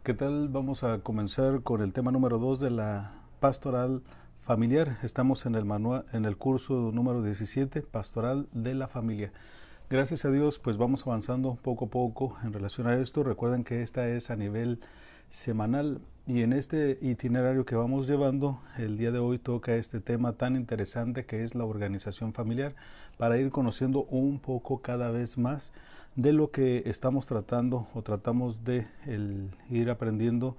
¿Qué tal? Vamos a comenzar con el tema número 2 de la pastoral familiar. Estamos en el manual, en el curso número 17, Pastoral de la Familia. Gracias a Dios, pues vamos avanzando poco a poco en relación a esto. Recuerden que esta es a nivel semanal y en este itinerario que vamos llevando, el día de hoy toca este tema tan interesante que es la organización familiar, para ir conociendo un poco cada vez más de lo que estamos tratando o tratamos de ir aprendiendo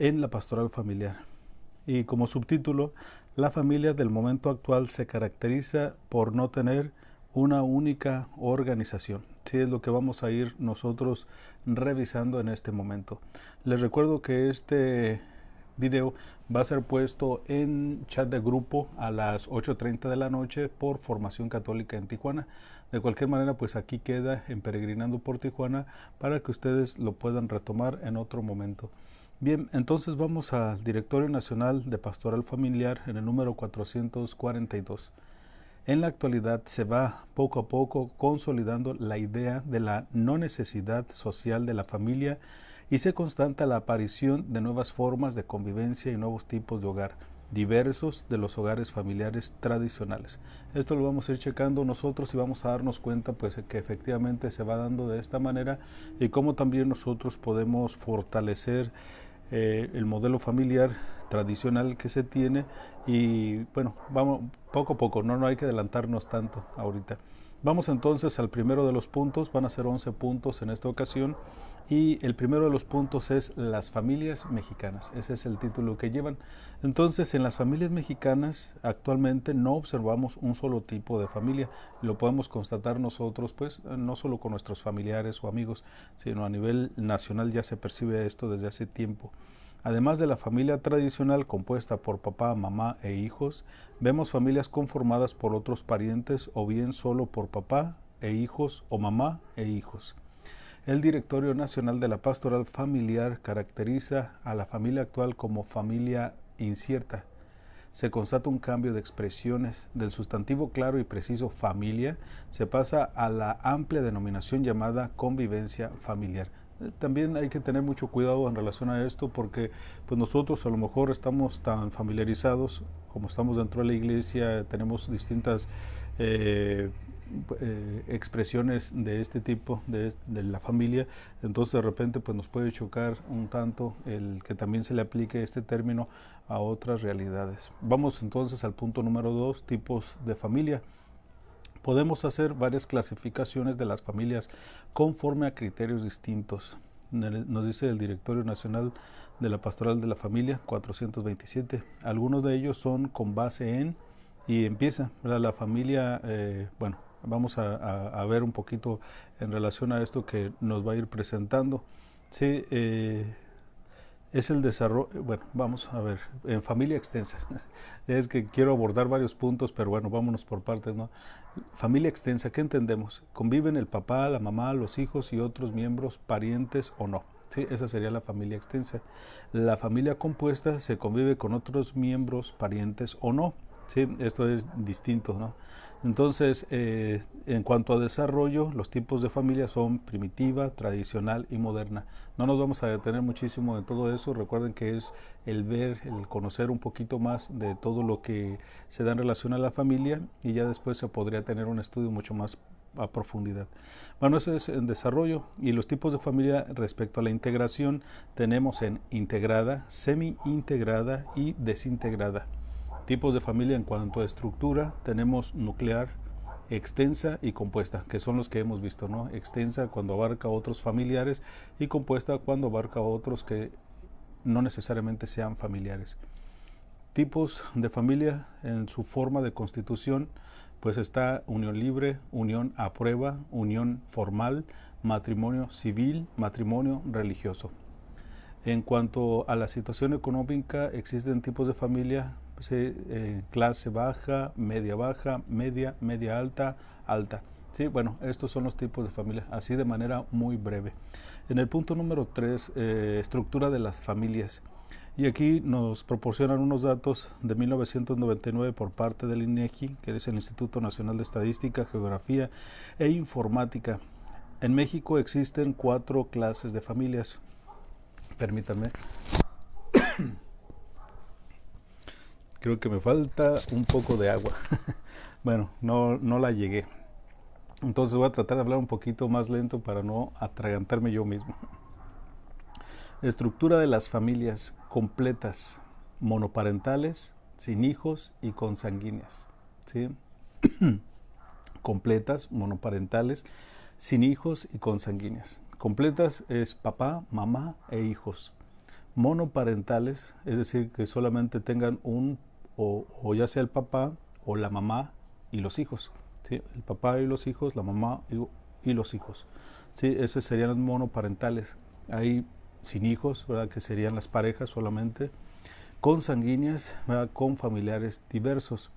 en la pastoral familiar. Y como subtítulo, la familia del momento actual se caracteriza por no tener una única organización. Sí, es lo que vamos a ir nosotros revisando en este momento. Les recuerdo que este video va a ser puesto en chat de grupo a las 8:30 de la noche por Formación Católica en Tijuana. De cualquier manera, pues aquí queda en Peregrinando por Tijuana para que ustedes lo puedan retomar en otro momento. Bien, entonces vamos al Directorio Nacional de Pastoral Familiar en el número 442. En la actualidad se va poco a poco consolidando la idea de la no necesidad social de la familia y se constata la aparición de nuevas formas de convivencia y nuevos tipos de hogar, diversos de los hogares familiares tradicionales. Esto lo vamos a ir checando nosotros y vamos a darnos cuenta pues que efectivamente se va dando de esta manera y cómo también nosotros podemos fortalecer el modelo familiar tradicional que se tiene y bueno, vamos poco a poco, no hay que adelantarnos tanto ahorita. Vamos entonces al primero de los puntos, van a ser 11 puntos en esta ocasión y el primero de los puntos es las familias mexicanas, ese es el título que llevan. Entonces en las familias mexicanas actualmente no observamos un solo tipo de familia, lo podemos constatar nosotros pues no solo con nuestros familiares o amigos, sino a nivel nacional ya se percibe esto desde hace tiempo. Además de la familia tradicional compuesta por papá, mamá e hijos, vemos familias conformadas por otros parientes o bien solo por papá e hijos o mamá e hijos. El Directorio Nacional de la Pastoral Familiar caracteriza a la familia actual como familia incierta. Se constata un cambio de expresiones del sustantivo claro y preciso familia, se pasa a la amplia denominación llamada convivencia familiar. También hay que tener mucho cuidado en relación a esto porque pues nosotros a lo mejor estamos tan familiarizados como estamos dentro de la iglesia, tenemos distintas expresiones de este tipo de la familia, entonces de repente pues nos puede chocar un tanto el que también se le aplique este término a otras realidades. Vamos entonces al punto número 2, tipos de familia. Podemos hacer varias clasificaciones de las familias conforme a criterios distintos. Nos dice el Directorio Nacional de la Pastoral de la Familia 427. Algunos de ellos son con base en y empieza, ¿verdad? La familia, bueno, vamos a ver un poquito en relación a esto que nos va a ir presentando. Sí, es el desarrollo, bueno, vamos a ver, en familia extensa. Es que quiero abordar varios puntos, pero bueno, vámonos por partes, ¿no? Familia extensa, ¿qué entendemos? Conviven el papá, la mamá, los hijos y otros miembros, parientes o no. Sí, esa sería la familia extensa. La familia compuesta se convive con otros miembros, parientes o no. Sí, esto es distinto, ¿no? Entonces, en cuanto a desarrollo, los tipos de familia son primitiva, tradicional y moderna. No nos vamos a detener muchísimo en todo eso. Recuerden que es el ver, el conocer un poquito más de todo lo que se da en relación a la familia y ya después se podría tener un estudio mucho más a profundidad. Bueno, eso es en desarrollo y los tipos de familia respecto a la integración tenemos en integrada, semi-integrada y desintegrada. Tipos de familia en cuanto a estructura tenemos nuclear, extensa y compuesta, que son los que hemos visto, ¿no? Extensa cuando abarca a otros familiares y compuesta cuando abarca a otros que no necesariamente sean familiares. Tipos de familia en su forma de constitución, pues está unión libre, unión a prueba, unión formal, matrimonio civil, matrimonio religioso. En cuanto a la situación económica, existen tipos de familia, clase baja, media, media alta, alta. Sí, bueno, estos son los tipos de familia, así de manera muy breve. En el punto número 3, estructura de las familias. Y aquí nos proporcionan unos datos de 1999 por parte del INEGI, que es el Instituto Nacional de Estadística, Geografía e Informática. En México existen 4 clases de familias. Permítanme. Creo que me falta un poco de agua. Bueno, no la llegué. Entonces voy a tratar de hablar un poquito más lento para no atragantarme yo mismo. Estructura de las familias completas, monoparentales, sin hijos y consanguíneas. ¿Sí? Completas, monoparentales, sin hijos y consanguíneas. Completas es papá, mamá e hijos. Monoparentales, es decir, que solamente tengan o ya sea el papá o la mamá y los hijos. ¿Sí? El papá y los hijos, la mamá y los hijos. ¿Sí? Esos serían los monoparentales. Hay sin hijos, ¿verdad? Que serían las parejas solamente. Consanguíneas, ¿verdad? Con familiares diversos.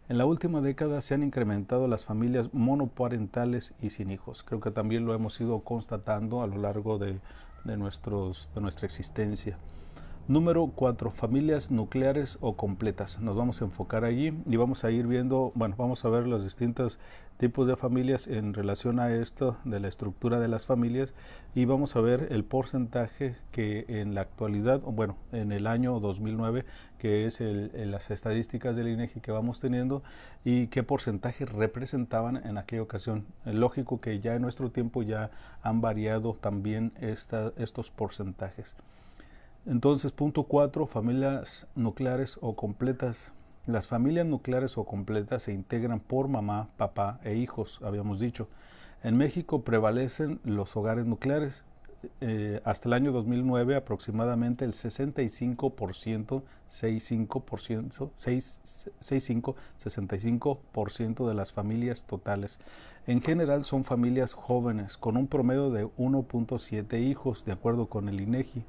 En la última década se han incrementado las familias monoparentales y sin hijos. Creo que también lo hemos ido constatando a lo largo de nuestra existencia. Número 4, familias nucleares o completas. Nos vamos a enfocar allí y vamos a ir viendo, vamos a ver los distintos tipos de familias en relación a esto de la estructura de las familias y vamos a ver el porcentaje que en la actualidad, en el año 2009, que es las estadísticas del INEGI que vamos teniendo y qué porcentaje representaban en aquella ocasión. Es lógico que ya en nuestro tiempo ya han variado también estos porcentajes. Entonces, punto 4, familias nucleares o completas. Las familias nucleares o completas se integran por mamá, papá e hijos, habíamos dicho. En México prevalecen los hogares nucleares. Hasta el año 2009 aproximadamente el 65% de las familias totales. En general son familias jóvenes con un promedio de 1.7 hijos, de acuerdo con el INEGI.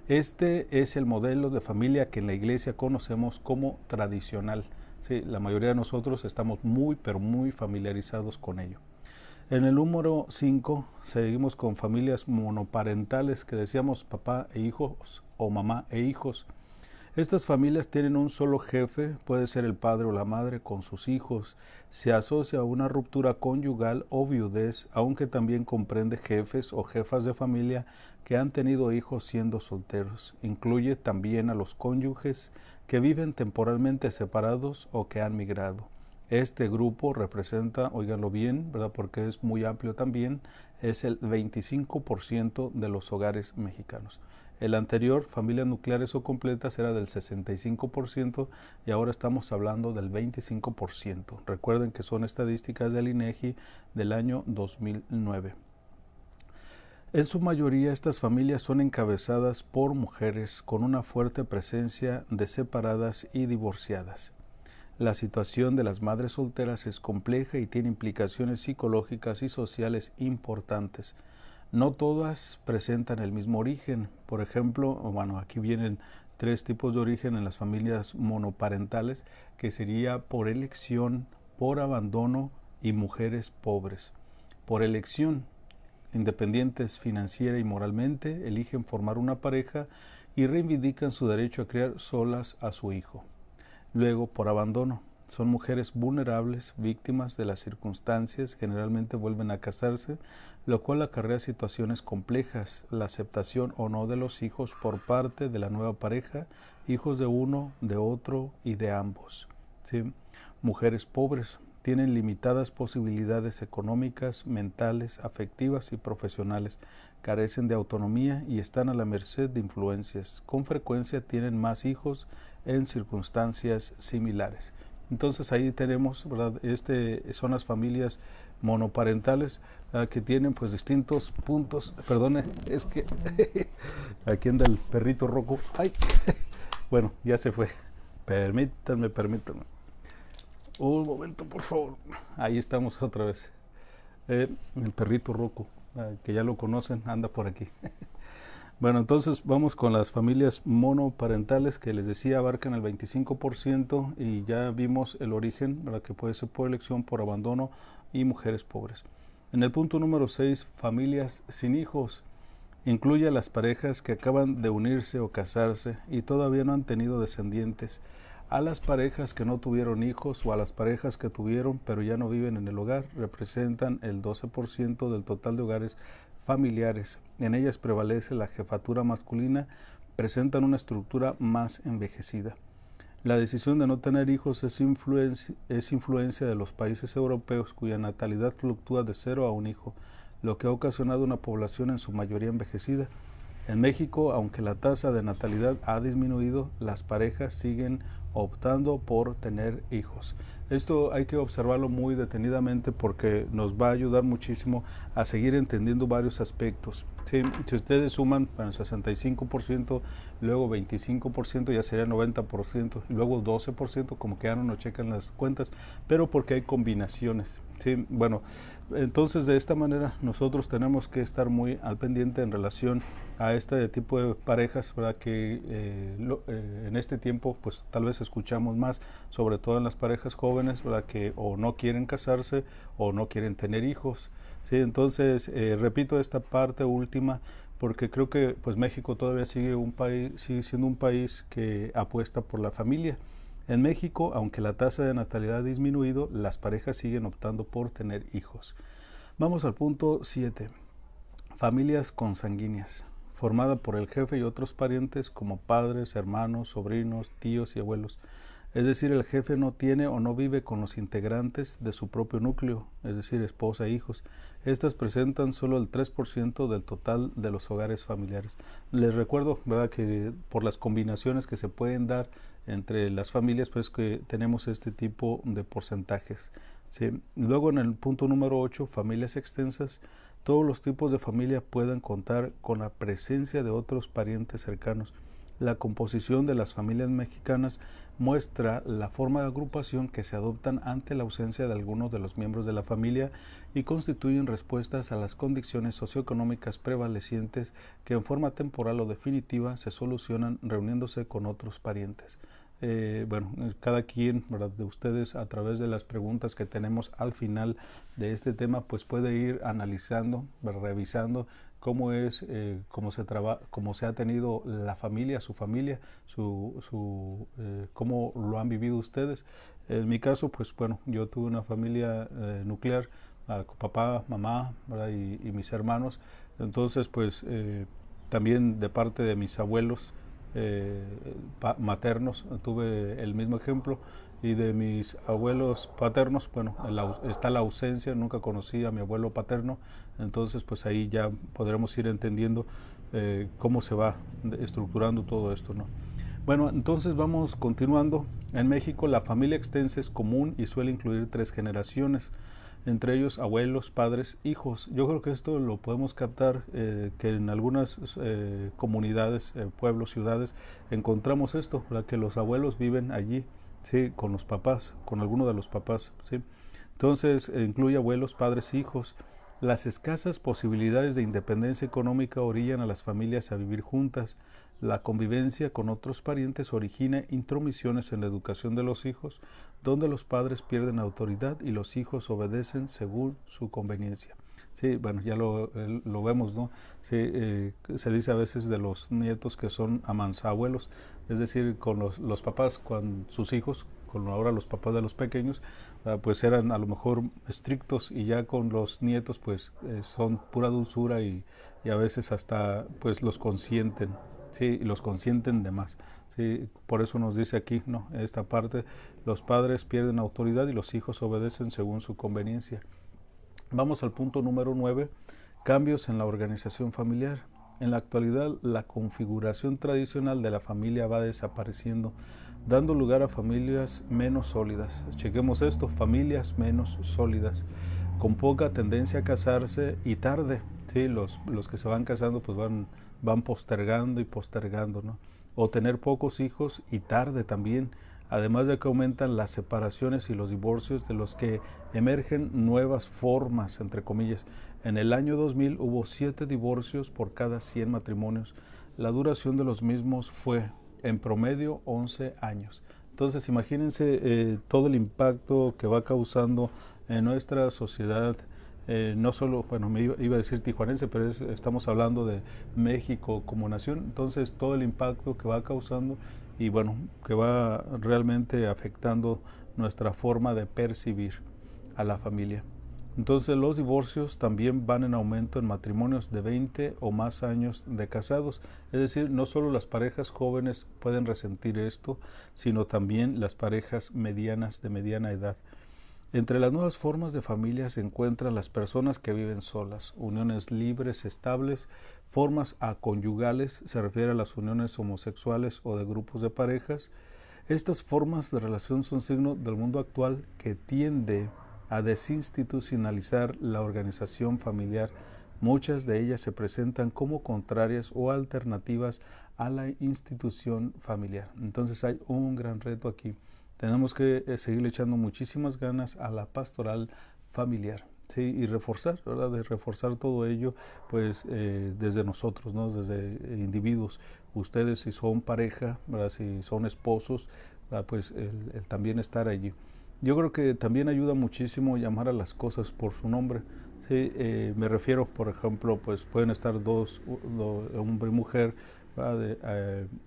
Este es el modelo de familia que en la iglesia conocemos como tradicional. Sí, la mayoría de nosotros estamos pero muy familiarizados con ello. En el número 5 seguimos con familias monoparentales que decíamos papá e hijos o mamá e hijos. Estas familias tienen un solo jefe, puede ser el padre o la madre con sus hijos. Se asocia a una ruptura conyugal o viudez, aunque también comprende jefes o jefas de familia que han tenido hijos siendo solteros. Incluye también a los cónyuges que viven temporalmente separados o que han migrado. Este grupo representa, óiganlo bien, ¿verdad? Porque es muy amplio también, es el 25% de los hogares mexicanos. El anterior, familias nucleares o completas, era del 65% y ahora estamos hablando del 25%. Recuerden que son estadísticas del INEGI del año 2009. En su mayoría estas familias son encabezadas por mujeres con una fuerte presencia de separadas y divorciadas. La situación de las madres solteras es compleja y tiene implicaciones psicológicas y sociales importantes. No todas presentan el mismo origen. Por ejemplo, aquí vienen 3 tipos de origen en las familias monoparentales, que sería por elección, por abandono y mujeres pobres. Por elección, independientes financiera y moralmente, eligen formar una pareja y reivindican su derecho a criar solas a su hijo. Luego, por abandono, son mujeres vulnerables, víctimas de las circunstancias, generalmente vuelven a casarse, lo cual acarrea situaciones complejas, la aceptación o no de los hijos por parte de la nueva pareja, hijos de uno, de otro y de ambos. ¿Sí? Mujeres pobres, tienen limitadas posibilidades económicas, mentales, afectivas y profesionales, carecen de autonomía y están a la merced de influencias. Con frecuencia tienen más hijos en circunstancias similares. Entonces ahí tenemos, ¿verdad? Son las familias monoparentales que tienen pues distintos puntos. Perdone, es que aquí anda el perrito roco. Ay, bueno, ya se fue. Permítanme. Un momento, por favor. Ahí estamos otra vez. El perrito roco, que ya lo conocen, anda por aquí. Bueno, entonces vamos con las familias monoparentales que les decía abarcan el 25% y ya vimos el origen, ¿verdad? Que puede ser por elección, por abandono y mujeres pobres. En el punto número 6, familias sin hijos. Incluye a las parejas que acaban de unirse o casarse y todavía no han tenido descendientes, a las parejas que no tuvieron hijos o a las parejas que tuvieron pero ya no viven en el hogar, representan el 12% del total de hogares familiares. En ellas prevalece la jefatura masculina, presentan una estructura más envejecida. La decisión de no tener hijos es influencia de los países europeos cuya natalidad fluctúa de 0 a 1 hijo, lo que ha ocasionado una población en su mayoría envejecida. En México, aunque la tasa de natalidad ha disminuido, las parejas siguen optando por tener hijos. Esto hay que observarlo muy detenidamente porque nos va a ayudar muchísimo a seguir entendiendo varios aspectos. Sí, si ustedes suman 65%, luego 25%, ya sería 90%, y luego 12%, como que ya no nos checan las cuentas, pero porque hay combinaciones. Sí, bueno, entonces de esta manera nosotros tenemos que estar muy al pendiente en relación a este tipo de parejas, ¿verdad? Que en este tiempo pues tal vez escuchamos más, sobre todo en las parejas jóvenes, ¿verdad? Que o no quieren casarse o no quieren tener hijos. Sí, entonces repito esta parte última porque creo que pues México todavía sigue siendo un país que apuesta por la familia. En México, aunque la tasa de natalidad ha disminuido, las parejas siguen optando por tener hijos. Vamos al punto 7. Familias consanguíneas, formada por el jefe y otros parientes como padres, hermanos, sobrinos, tíos y abuelos. Es decir, el jefe no tiene o no vive con los integrantes de su propio núcleo, es decir, esposa e hijos. Estas presentan solo el 3% del total de los hogares familiares. Les recuerdo, ¿verdad?, que por las combinaciones que se pueden dar entre las familias, pues que tenemos este tipo de porcentajes. ¿Sí? Luego en el punto número 8, familias extensas. Todos los tipos de familia pueden contar con la presencia de otros parientes cercanos. La composición de las familias mexicanas muestra la forma de agrupación que se adoptan ante la ausencia de algunos de los miembros de la familia y constituyen respuestas a las condiciones socioeconómicas prevalecientes que en forma temporal o definitiva se solucionan reuniéndose con otros parientes. Bueno, cada quien, ¿verdad?, de ustedes a través de las preguntas que tenemos al final de este tema, pues puede ir analizando, revisando cómo es, cómo se ha tenido la familia, su familia, cómo lo han vivido ustedes. En mi caso, pues bueno, yo tuve una familia nuclear, papá, mamá, ¿verdad?, y mis hermanos. Entonces, pues también de parte de mis abuelos maternos tuve el mismo ejemplo, y de mis abuelos paternos, bueno, está la ausencia, nunca conocí a mi abuelo paterno. Entonces pues ahí ya podremos ir entendiendo cómo se va estructurando todo esto, ¿no? Bueno, entonces vamos continuando. En México la familia extensa es común y suele incluir 3 generaciones, entre ellos abuelos, padres, hijos. Yo creo que esto lo podemos captar, que en algunas comunidades, pueblos, ciudades, encontramos esto, ¿verdad?, que los abuelos viven allí, sí, con los papás, con alguno de los papás, sí. Entonces incluye abuelos, padres, hijos. Las escasas posibilidades de independencia económica orillan a las familias a vivir juntas. La convivencia con otros parientes origina intromisiones en la educación de los hijos, donde los padres pierden autoridad y los hijos obedecen según su conveniencia. Sí, bueno, ya lo vemos, ¿no? Sí, se dice a veces de los nietos que son amansabuelos, es decir, con los papás, con sus hijos, con ahora los papás de los pequeños, pues eran a lo mejor estrictos, y ya con los nietos pues son pura dulzura, y a veces hasta pues los consienten. Sí, y los consienten de más. Sí, por eso nos dice aquí, ¿no?, esta parte: los padres pierden autoridad y los hijos obedecen según su conveniencia. Vamos al punto número 9, cambios en la organización familiar. En la actualidad, la configuración tradicional de la familia va desapareciendo, dando lugar a familias menos sólidas. Chequemos esto: familias menos sólidas, con poca tendencia a casarse y tarde. Sí, los que se van casando pues van postergando y postergando, ¿no? O tener pocos hijos y tarde también, además de que aumentan las separaciones y los divorcios, de los que emergen nuevas formas, entre comillas. En el año 2000 hubo 7 divorcios por cada 100 matrimonios. La duración de los mismos fue, en promedio, 11 años. Entonces, imagínense todo el impacto que va causando en nuestra sociedad. No solo, bueno, me iba a decir tijuanense, pero estamos hablando de México como nación. Entonces todo el impacto que va causando, y bueno, que va realmente afectando nuestra forma de percibir a la familia. Entonces los divorcios también van en aumento en matrimonios de 20 o más años de casados. Es decir, no solo las parejas jóvenes pueden resentir esto, sino también las parejas medianas de mediana edad. Entre las nuevas formas de familia se encuentran las personas que viven solas, uniones libres, estables, formas aconyugales, se refiere a las uniones homosexuales o de grupos de parejas. Estas formas de relación son signo del mundo actual que tiende a desinstitucionalizar la organización familiar. Muchas de ellas se presentan como contrarias o alternativas a la institución familiar. Entonces hay un gran reto aquí. Tenemos que seguir echando muchísimas ganas a la pastoral familiar, ¿sí? Y reforzar, ¿verdad? De reforzar todo ello, pues desde nosotros, ¿no? Desde individuos. Ustedes si son pareja, ¿verdad? Si son esposos, pues el también estar allí. Yo creo que también ayuda muchísimo llamar a las cosas por su nombre. Sí, me refiero, por ejemplo, pues pueden estar dos, hombre y mujer,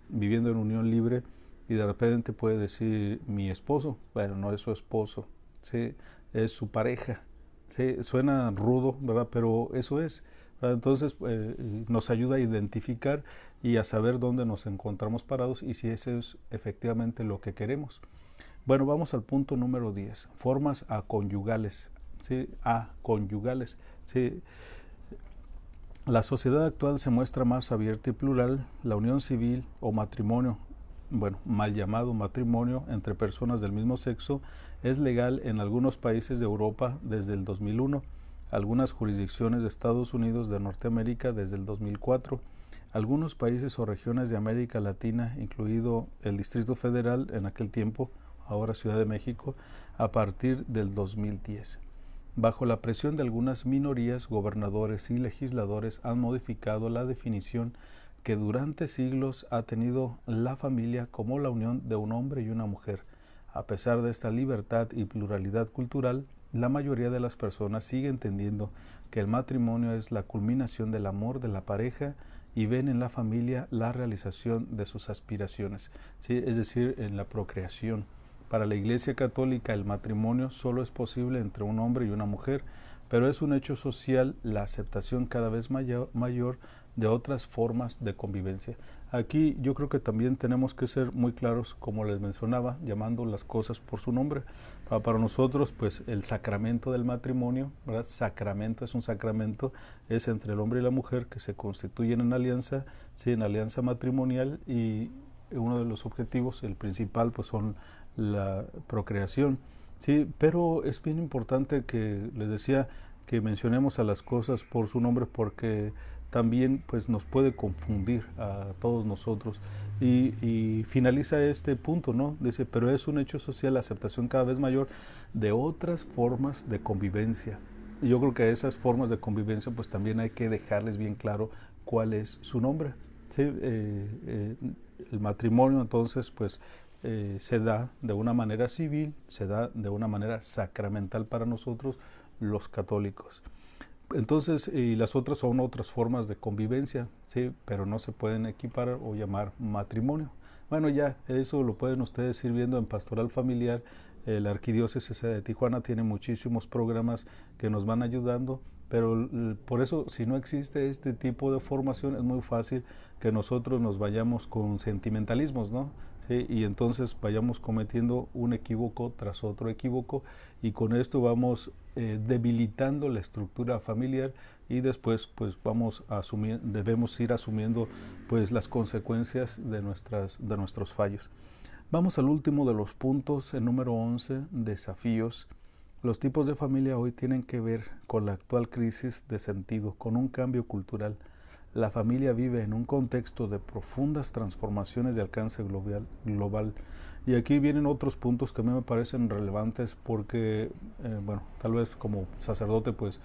viviendo en unión libre, y de repente puede decir mi esposo. Bueno, no es su esposo, ¿sí? Es su pareja. ¿Sí? Suena rudo, ¿verdad? Pero eso es, ¿verdad? Entonces nos ayuda a identificar y a saber dónde nos encontramos parados y si eso es efectivamente lo que queremos. Bueno, vamos al punto número 10, formas aconyugales. ¿Sí? Aconyugales. ¿Sí? La sociedad actual se muestra más abierta y plural. La unión civil o matrimonio, bueno, mal llamado matrimonio entre personas del mismo sexo, es legal en algunos países de Europa desde el 2001, algunas jurisdicciones de Estados Unidos de Norteamérica desde el 2004, algunos países o regiones de América Latina, incluido el Distrito Federal en aquel tiempo, ahora Ciudad de México, a partir del 2010. Bajo la presión de algunas minorías, gobernadores y legisladores han modificado la definición que durante siglos ha tenido la familia como la unión de un hombre y una mujer. A pesar de esta libertad y pluralidad cultural, la mayoría de las personas sigue entendiendo que el matrimonio es la culminación del amor de la pareja y ven en la familia la realización de sus aspiraciones, ¿sí? Es decir, en la procreación. Para la Iglesia Católica el matrimonio solo es posible entre un hombre y una mujer, pero es un hecho social la aceptación cada vez mayor de otras formas de convivencia. Aquí yo creo que también tenemos que ser muy claros, como les mencionaba, llamando las cosas por su nombre. Para nosotros, pues el sacramento del matrimonio, ¿verdad? Sacramento es un sacramento, es entre el hombre y la mujer que se constituyen en alianza, sí, en alianza matrimonial, y uno de los objetivos, el principal, pues son la procreación. Sí, pero es bien importante que les decía que mencionemos a las cosas por su nombre porque también pues nos puede confundir a todos nosotros y finaliza este punto, ¿no? Dice, pero es un hecho social la aceptación cada vez mayor de otras formas de convivencia. Y yo creo que a esas formas de convivencia pues también hay que dejarles bien claro cuál es su nombre. ¿Sí? El matrimonio entonces pues se da de una manera civil, se da de una manera sacramental para nosotros los católicos. Entonces, y las otras son otras formas de convivencia, ¿sí? Pero no se pueden equiparar o llamar matrimonio. Bueno, ya eso lo pueden ustedes ir viendo en Pastoral Familiar. La Arquidiócesis de Tijuana tiene muchísimos programas que nos van ayudando, pero por eso, si no existe este tipo de formación, es muy fácil que nosotros nos vayamos con sentimentalismos, ¿no? ¿Sí? Y entonces vayamos cometiendo un equívoco tras otro equívoco y con esto vamos debilitando la estructura familiar y después pues debemos ir asumiendo pues las consecuencias de nuestros fallos. Vamos al último de los puntos, el número 11, desafíos. Los tipos de familia hoy tienen que ver con la actual crisis de sentido, con un cambio cultural. La familia vive en un contexto de profundas transformaciones de alcance global. Y aquí vienen otros puntos que a mí me parecen relevantes porque, bueno, tal vez como sacerdote pues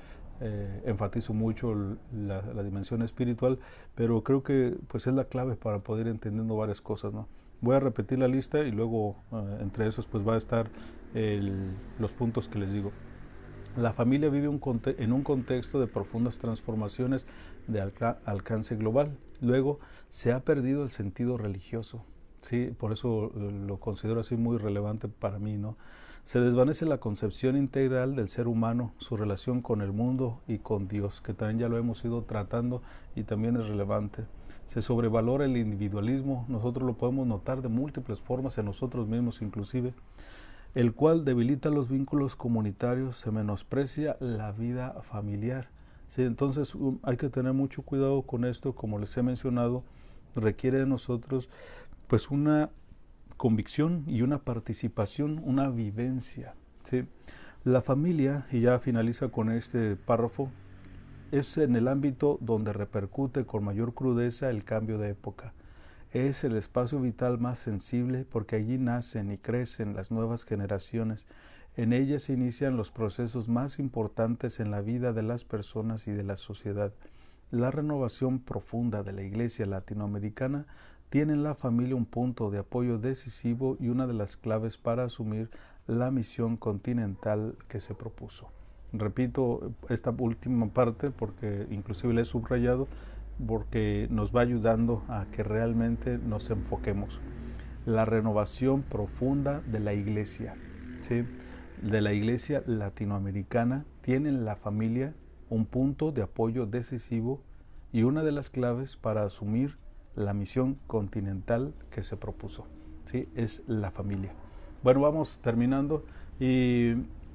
enfatizo mucho la dimensión espiritual, pero creo que pues es la clave para poder ir entendiendo varias cosas, ¿no? Voy a repetir la lista y luego entre esos pues va a estar los puntos que les digo. La familia vive en un contexto de profundas transformaciones de alcance global. Luego, se ha perdido el sentido religioso. Sí, por eso lo considero así muy relevante para mí, ¿no? Se desvanece la concepción integral del ser humano, su relación con el mundo y con Dios, que también ya lo hemos ido tratando y también es relevante. Se sobrevalora el individualismo, nosotros lo podemos notar de múltiples formas en nosotros mismos inclusive, el cual debilita los vínculos comunitarios, se menosprecia la vida familiar. Sí, entonces hay que tener mucho cuidado con esto, como les he mencionado, requiere de nosotros pues una convicción y una participación, una vivencia. ¿Sí? La familia, y ya finaliza con este párrafo, es en el ámbito donde repercute con mayor crudeza el cambio de época. Es el espacio vital más sensible porque allí nacen y crecen las nuevas generaciones. En ella se inician los procesos más importantes en la vida de las personas y de la sociedad. La renovación profunda de la Iglesia latinoamericana tiene en la familia un punto de apoyo decisivo y una de las claves para asumir la misión continental que se propuso. Repito esta última parte porque inclusive la he subrayado, porque nos va ayudando a que realmente nos enfoquemos. La renovación profunda de la Iglesia, ¿sí? De la Iglesia latinoamericana, tiene en la familia un punto de apoyo decisivo y una de las claves para asumir la misión continental que se propuso, ¿sí? Es la familia. Bueno, vamos terminando y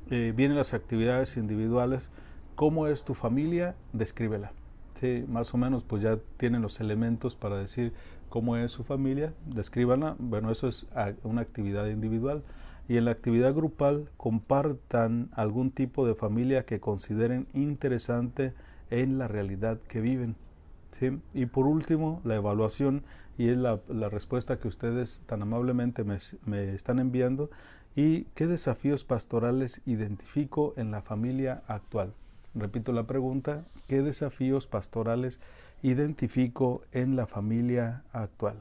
vienen las actividades individuales. ¿Cómo es tu familia? Descríbela. Sí, más o menos pues ya tienen los elementos para decir cómo es su familia, descríbanla. Bueno, eso es una actividad individual. Y en la actividad grupal compartan algún tipo de familia que consideren interesante en la realidad que viven. ¿Sí? Y por último, la evaluación, y es la respuesta que ustedes tan amablemente me están enviando. ¿Y qué desafíos pastorales identifico en la familia actual? Repito la pregunta, ¿qué desafíos pastorales identifico en la familia actual?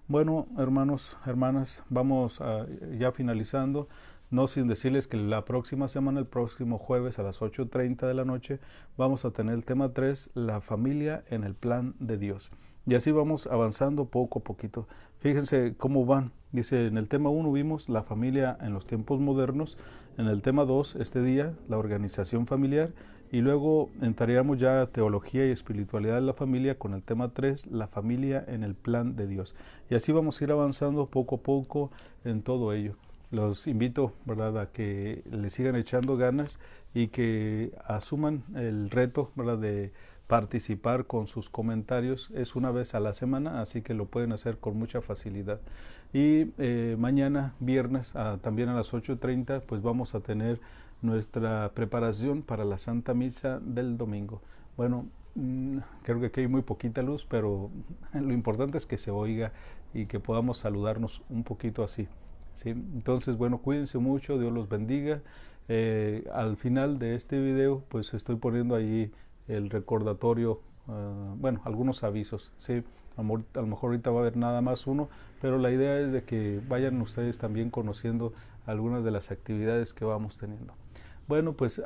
Bueno, hermanos, hermanas, vamos ya finalizando, no sin decirles que la próxima semana, el próximo jueves a las 8:30 de la noche, vamos a tener el tema 3, la familia en el plan de Dios. Y así vamos avanzando poco a poquito. Fíjense cómo van. Dice, en el tema 1 vimos la familia en los tiempos modernos, en el tema 2, este día, la organización familiar, y luego entraríamos ya a teología y espiritualidad de la familia con el tema 3, la familia en el plan de Dios. Y así vamos a ir avanzando poco a poco en todo ello. Los invito, ¿verdad?, a que le sigan echando ganas y que asuman el reto, ¿verdad?, de participar con sus comentarios. Es una vez a la semana, así que lo pueden hacer con mucha facilidad. Y mañana, viernes, también a las 8:30, pues vamos a tener nuestra preparación para la Santa Misa del domingo. Bueno, creo que aquí hay muy poquita luz, pero lo importante es que se oiga y que podamos saludarnos un poquito así. ¿Sí? Entonces, bueno, cuídense mucho, Dios los bendiga. Al final de este video, pues estoy poniendo allí el recordatorio, bueno, algunos avisos, ¿sí? A lo mejor ahorita va a haber nada más uno, pero la idea es de que vayan ustedes también conociendo algunas de las actividades que vamos teniendo. Bueno, pues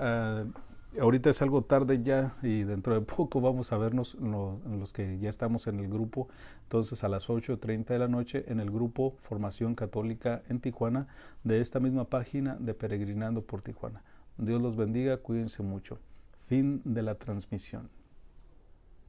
ahorita es algo tarde ya y dentro de poco vamos a vernos los que ya estamos en el grupo. Entonces a las 8:30 de la noche en el grupo Formación Católica en Tijuana de esta misma página de Peregrinando por Tijuana. Dios los bendiga, cuídense mucho. Fin de la transmisión.